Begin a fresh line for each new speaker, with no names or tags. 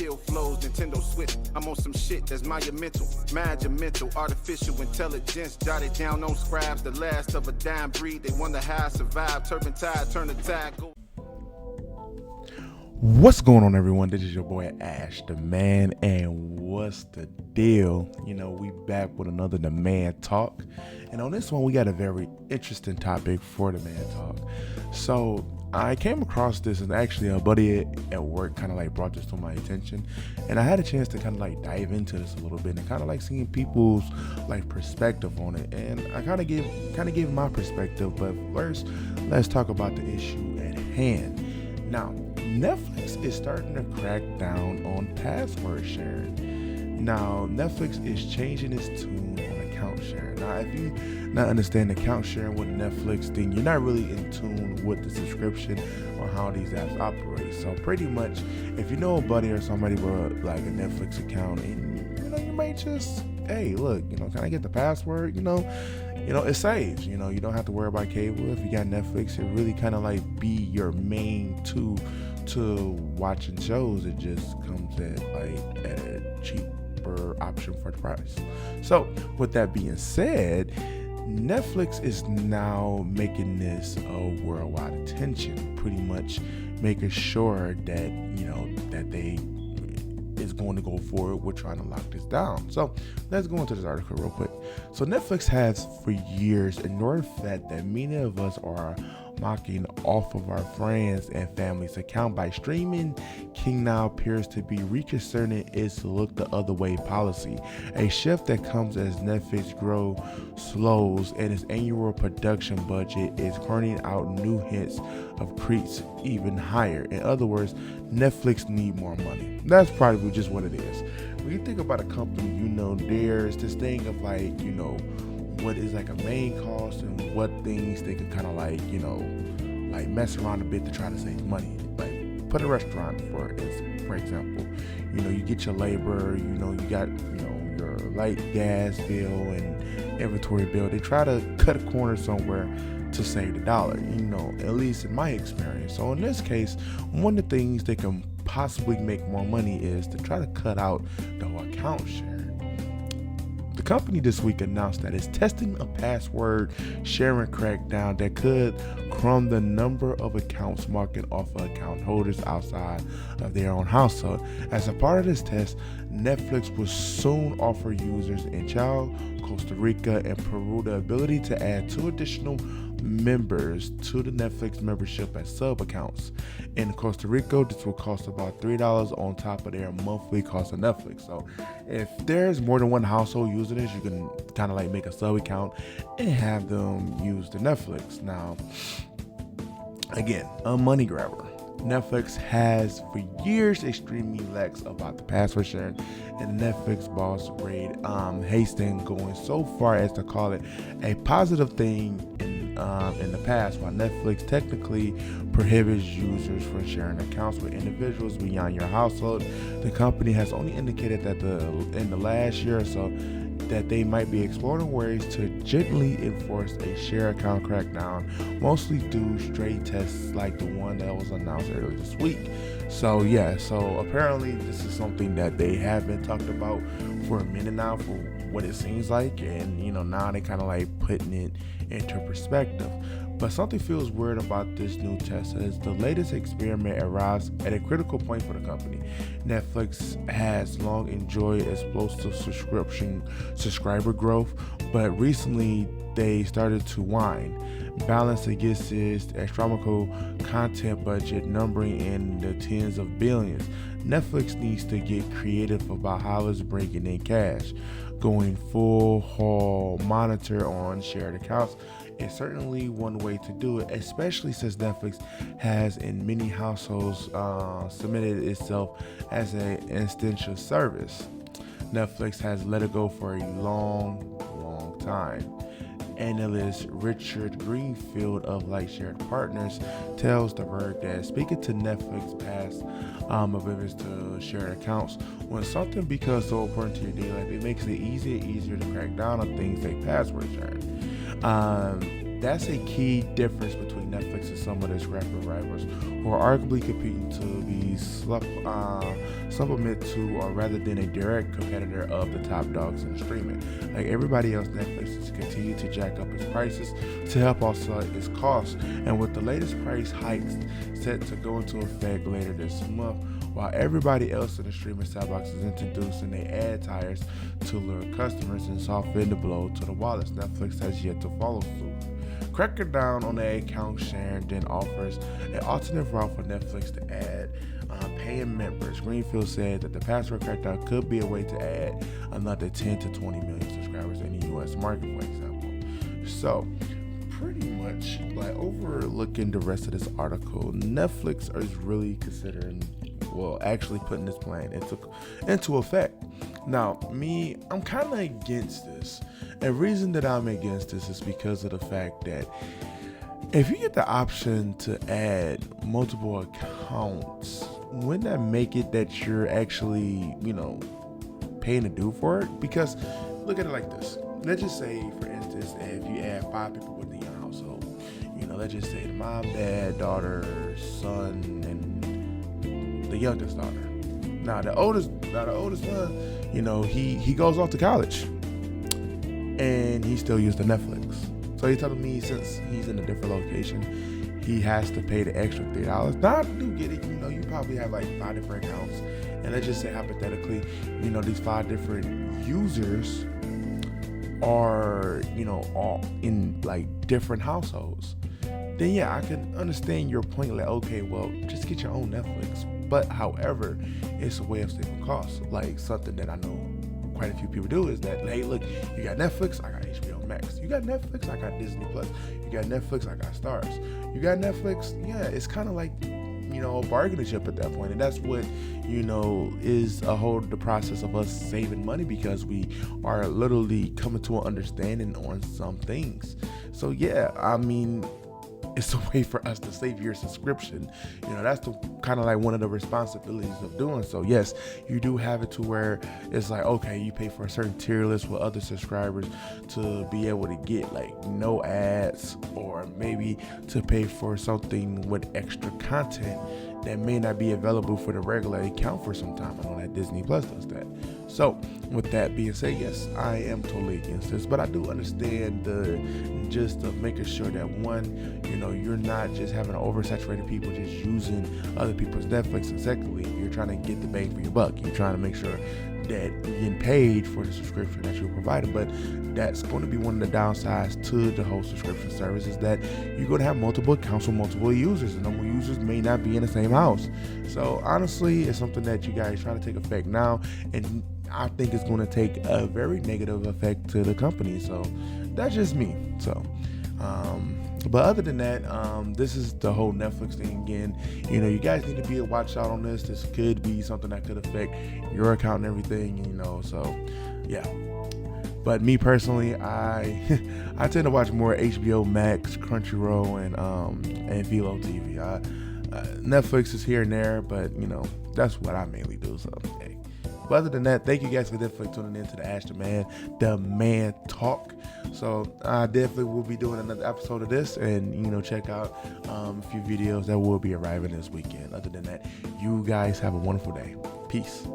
kill flows, Nintendo Switch. I'm on some shit that's monumental, magical, artificial intelligence. Jotted down on scribes, the last of a dying breed. They wonder how I survived. Turpentine, turn the tide. Go.
What's going on, everyone? This is your boy AshTheMan, and what's the deal? You know, we back with another The Man Talk, and on this one we got a very interesting topic for The Man Talk. So I came across this, and actually a buddy at work kind of like brought this to my attention, and I had a chance to kind of like dive into this a little bit and kind of like seeing people's like perspective on it, and I kind of give my perspective. But first, let's talk about the issue at hand. Now, Netflix is starting to crack down on password sharing. Now, Netflix is changing its tune on account sharing. Now, if you not understand account sharing with Netflix, then you're not really in tune with the subscription or how these apps operate. So pretty much, if you know a buddy or somebody with like a Netflix account, and you might just, hey, look, can I get the password? It saves. You don't have to worry about cable. If you got Netflix, it really kind of like be your main tool to watching shows. It just comes at a cheaper option for the price. So with that being said, Netflix is now making this a worldwide attention, pretty much making sure that that they is going to go forward with trying to lock this down. So let's go into this article real quick. So Netflix has for years ignored the fact that many of us are mocking off of our friends and family's account by streaming. King now appears to be reconcerning its look the other way policy, a shift that comes as Netflix slows and its annual production budget is churning out new hints of creeps even higher. In other words, Netflix need more money. That's probably just what it is. When you think about a company, there's this thing of what is like a main cost and what things they can kind of like mess around a bit to try to save money. Like put a restaurant for example, you get your labor, you got your light, gas bill and inventory bill. They try to cut a corner somewhere to save the dollar, at least in my experience. So in this case, one of the things they can possibly make more money is to try to cut out the account sharing. The company this week announced that it's testing a password sharing crackdown that could crumb the number of accounts marking off of account holders outside of their own household. As a part of this test, Netflix will soon offer users in Chile, Costa Rica, and Peru the ability to add 2 additional members to the Netflix membership as sub accounts. In Costa Rica, this will cost about $3 on top of their monthly cost of Netflix. So if there's more than one household using this, you can kind of like make a sub account and have them use the Netflix. Now, again, a money grabber. Netflix has for years extremely lax about the password sharing, and Netflix boss Reed Hastings going so far as to call it a positive thing in the past. While Netflix technically prohibits users from sharing accounts with individuals beyond your household, the company has only indicated that in the last year or so that they might be exploring ways to gently enforce a share account crackdown, mostly through straight tests like the one that was announced earlier this week. So apparently this is something that they have been talked about for a minute now, for what it seems like, and now they kind of like putting it into perspective. But something feels weird about this new test, as the latest experiment arrives at a critical point for the company. Netflix has long enjoyed explosive subscriber growth, but recently they started to whine, balance against its astronomical content budget numbering in the tens of billions. Netflix needs to get creative about how it's bringing in cash. Going full haul monitor on shared accounts is certainly one way to do it, especially since Netflix has in many households submitted itself as an essential service. Netflix has let it go for a long time. Analyst Richard Greenfield of Lightshared Partners tells The Verge that speaking to Netflix past abilities to share accounts, when something becomes so important to your daily life, it makes it easier to crack down on things like password sharing. that's a key difference between Netflix and some of its rapper rivals who are arguably competing to be supplement to, or rather than a direct competitor of the top dogs in streaming. Like everybody else, Netflix has continued to jack up its prices to help offset its costs, and with the latest price hikes set to go into effect later this month, while everybody else in the streaming sandbox is introducing their ad tires to lure customers and soften the blow to the wallets, Netflix has yet to follow suit. Cracking down on the account sharing then offers an alternate route for Netflix to add paying members. Greenfield said that the password crackdown could be a way to add another 10 to 20 million subscribers in the U.S. market, for example. So, pretty much, like overlooking the rest of this article, Netflix is really considering, well, actually putting this plan into effect. Now, I'm kind of against this. And the reason that I'm against this is because of the fact that if you get the option to add multiple accounts, wouldn't that make it that you're actually, paying to do for it? Because look at it like this. Let's just say, for instance, if you add 5 people within your household, let's just say the mom, dad, daughter, son, and the youngest daughter. Now the oldest son, he goes off to college and he still uses the Netflix. So you're telling me since he's in a different location, he has to pay the extra $3? Now I do get it. You probably have like 5 different accounts, and let's just say hypothetically, these 5 different users are, all in like different households. Then yeah, I can understand your point. Like, okay, well, just get your own Netflix. But however, it's a way of saving costs. Like something that I know quite a few people do is that, hey, look, you got Netflix, I got HBO Max. You got Netflix, I got Disney Plus. You got Netflix, I got Stars. You got Netflix, yeah, it's kind of like, a bargaining chip at that point. And that's what, is the process of us saving money, because we are literally coming to an understanding on some things. So yeah, it's a way for us to save your subscription. That's the kind of like one of the responsibilities of doing so. Yes, you do have it to where it's like, okay, you pay for a certain tier list with other subscribers to be able to get like no ads, or maybe to pay for something with extra content that may not be available for the regular account for some time. I know that Disney Plus does that. So with that being said, yes, I am totally against this, but I do understand the gist of making sure that one, you're not just having oversaturated people just using other people's Netflix, and secondly, you're trying to get the bang for your buck. You're trying to make sure that you're getting paid for the subscription that you're providing. But that's going to be one of the downsides to the whole subscription service, is that you're going to have multiple accounts with multiple users, and those users may not be in the same house. So honestly, it's something that you guys are trying to take effect now, and I think it's going to take a very negative effect to the company. So that's just me. So but other than that, this is the whole Netflix thing again. You guys need to be a watch out on this. This could be something that could affect your account and everything, so yeah. But me personally, I tend to watch more HBO Max, Crunchyroll, and Velo TV. Netflix is here and there, but that's what I mainly do. So hey. But other than that, thank you guys for definitely tuning in to the AshTheMan, the Man Talk. So I definitely will be doing another episode of this, and check out a few videos that will be arriving this weekend. Other than that, you guys have a wonderful day. Peace.